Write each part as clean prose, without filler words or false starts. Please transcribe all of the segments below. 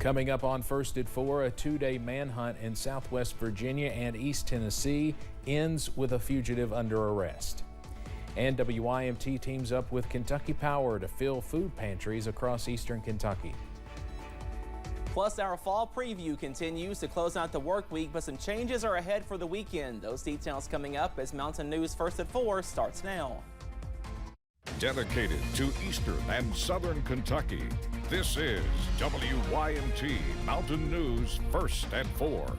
Coming up on First at 4, a two-day manhunt in Southwest Virginia and East Tennessee ends with a fugitive under arrest. And WYMT teams up with Kentucky Power to fill food pantries across eastern Kentucky. Plus, our fall preview continues to close out the work week, but some changes are ahead for the weekend. Those details coming up as Mountain News First at 4 starts now. Dedicated to eastern and southern Kentucky, this is WYMT Mountain News First at 4.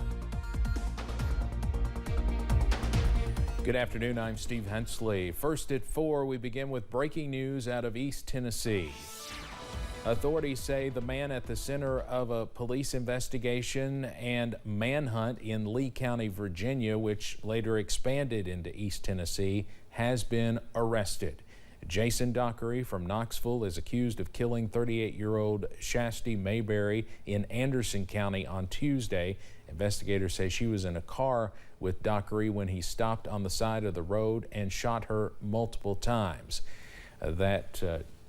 Good afternoon, I'm Steve Hensley. First at 4, we begin with breaking news out of East Tennessee. Authorities say the man at the center of a police investigation and manhunt in Lee County, Virginia, which later expanded into East Tennessee, has been arrested. Jason Dockery from Knoxville is accused of killing 38-year-old Shasti Mayberry in Anderson County on Tuesday. Investigators say she was in a car with Dockery when he stopped on the side of the road and shot her multiple times. That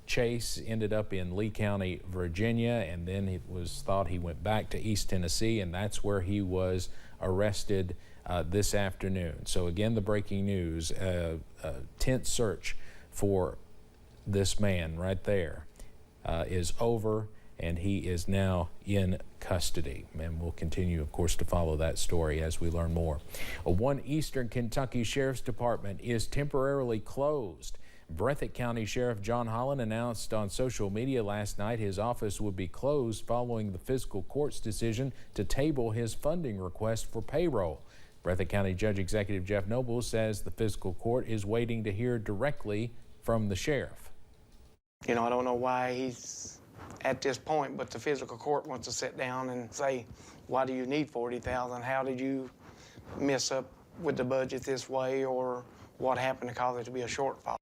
chase ended up in Lee County, Virginia, and then it was thought he went back to East Tennessee, and that's where he was arrested this afternoon. So again, the breaking news, tense search for this man right there is over, and he is now in custody. And we'll continue, of course, to follow that story as we learn more. One eastern Kentucky Sheriff's Department is temporarily closed. Breathitt County Sheriff John Holland announced on social media last night his office would be closed following the fiscal court's decision to table his funding request for payroll. Breathitt County Judge Executive Jeff Noble says the fiscal court is waiting to hear directly from the sheriff. You know, I don't know why he's at this point, but the fiscal court wants to sit down and say, why do you need $40,000? How did you mess up with the budget this way, or what happened to cause it to be a shortfall?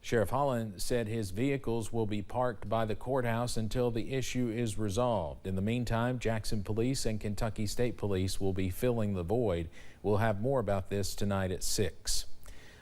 Sheriff Holland said his vehicles will be parked by the courthouse until the issue is resolved. In the meantime, Jackson Police and Kentucky State Police will be filling the void. We'll have more about this tonight at 6.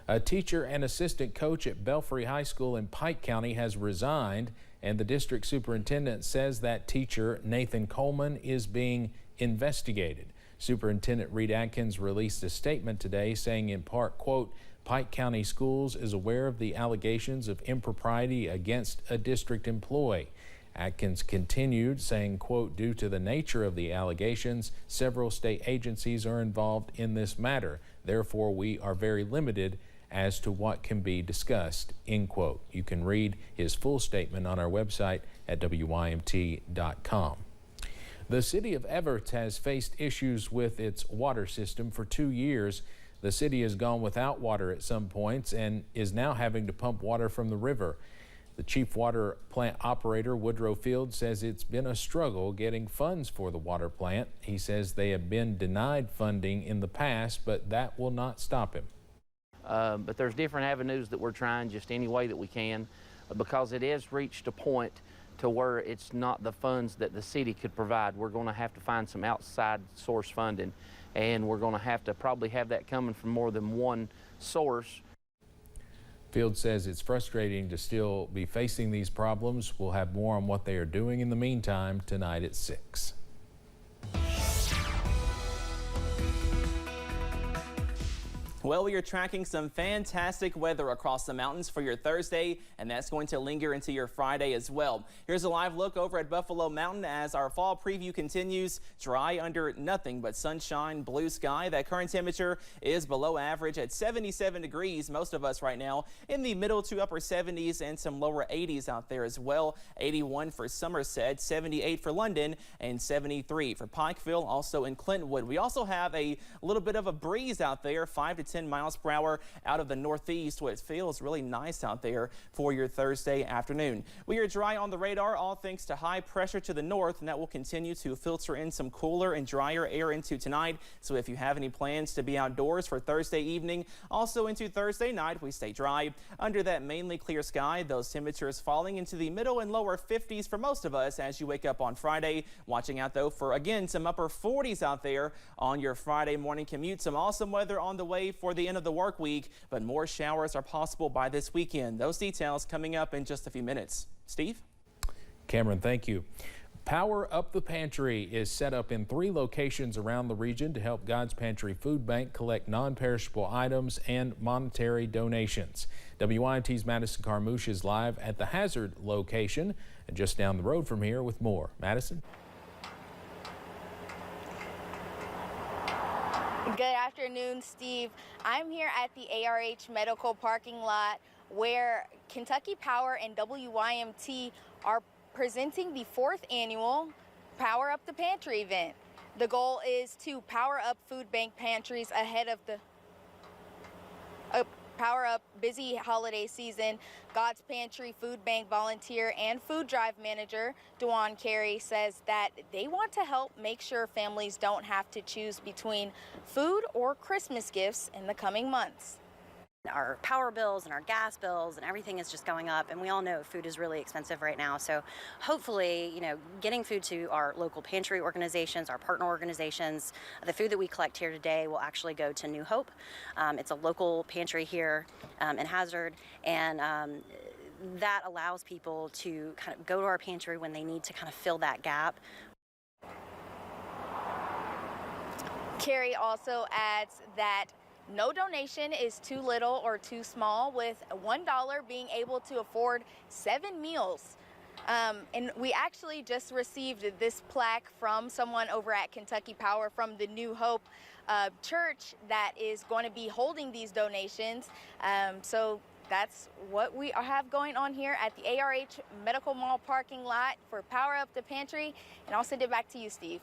A teacher and assistant coach at Belfry High School in Pike County has resigned, and the district superintendent says that teacher, Nathan Coleman, is being investigated. Superintendent Reed Atkins released a statement today saying in part, quote, Pike County Schools is aware of the allegations of impropriety against a district employee. Atkins continued saying, quote, due to the nature of the allegations, several state agencies are involved in this matter. Therefore, we are very limited as to what can be discussed, end quote. You can read his full statement on our website at WYMT.com. The city of Everett has faced issues with its water system for 2 years. The city has gone without water at some points and is now having to pump water from the river. The chief water plant operator, Woodrow Field, says it's been a struggle getting funds for the water plant. He says they have been denied funding in the past, but that will not stop him. But there's different avenues that we're trying just any way that we can, because it has reached a point to where it's not the funds that the city could provide. We're going to have to find some outside source funding, and we're going to have to probably have that coming from more than one source. Field says it's frustrating to still be facing these problems. We'll have more on what they are doing in the meantime tonight at 6. Well, we are tracking some fantastic weather across the mountains for your Thursday, and that's going to linger into your Friday as well. Here's a live look over at Buffalo Mountain as our fall preview continues. Dry under nothing but sunshine, blue sky. That current temperature is below average at 77 degrees. Most of us right now in the middle to upper 70s and some lower 80s out there as well. 81 for Somerset, 78 for London, and 73 for Pikeville, also in Clintonwood. We also have a little bit of a breeze out there, 5 to 10 miles per hour out of the northeast, so it feels really nice out there for your Thursday afternoon. We are dry on the radar, all thanks to high pressure to the north, and that will continue to filter in some cooler and drier air into tonight. So if you have any plans to be outdoors for Thursday evening, also into Thursday night, we stay dry. Under that mainly clear sky, those temperatures falling into the middle and lower 50s for most of us as you wake up on Friday. Watching out though for, again, some upper 40s out there on your Friday morning commute. Some awesome weather on the way for the end of the work week, but more showers are possible by this weekend. Those details coming up in just a few minutes. Steve? Cameron, thank you. Power Up the Pantry is set up in 3 locations around the region to help God's Pantry Food Bank collect non-perishable items and monetary donations. WYMT's Madison Carmouche is live at the Hazard location and just down the road from here with more. Madison? Good afternoon, Steve. I'm here at the ARH Medical parking lot where Kentucky Power and WYMT are presenting the 4th annual Power Up the Pantry event. The goal is to power up food bank pantries ahead of the power up busy holiday season. God's Pantry Food Bank volunteer and food drive manager Dewan Carey says that they want to help make sure families don't have to choose between food or Christmas gifts in the coming months. Our power bills and our gas bills and everything is just going up, and we all know food is really expensive right now. So hopefully, getting food to our local pantry organizations, our partner organizations, the food that we collect here today will actually go to New Hope. It's a local pantry here in Hazard, and that allows people to kind of go to our pantry when they need to kind of fill that gap. Carey also adds that no donation is too little or too small, with $1 being able to afford 7 meals. And we actually just received this plaque from someone over at Kentucky Power from the New Hope church that is going to be holding these donations. So that's what we have going on here at the ARH Medical Mall parking lot for Power Up the Pantry. And I'll send it back to you, Steve.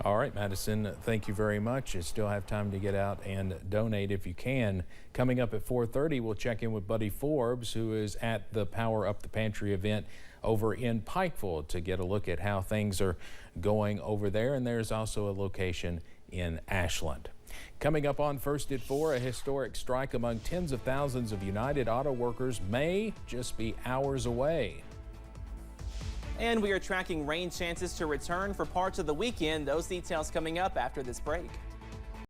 All right, Madison, thank you very much. You still have time to get out and donate if you can. Coming up at 4:30, we'll check in with Buddy Forbes, who is at the Power Up the Pantry event over in Pikeville, to get a look at how things are going over there. And there's also a location in Ashland. Coming up on First at 4, a historic strike among tens of thousands of United Auto Workers may just be hours away. And we are tracking rain chances to return for parts of the weekend. Those details coming up after this break.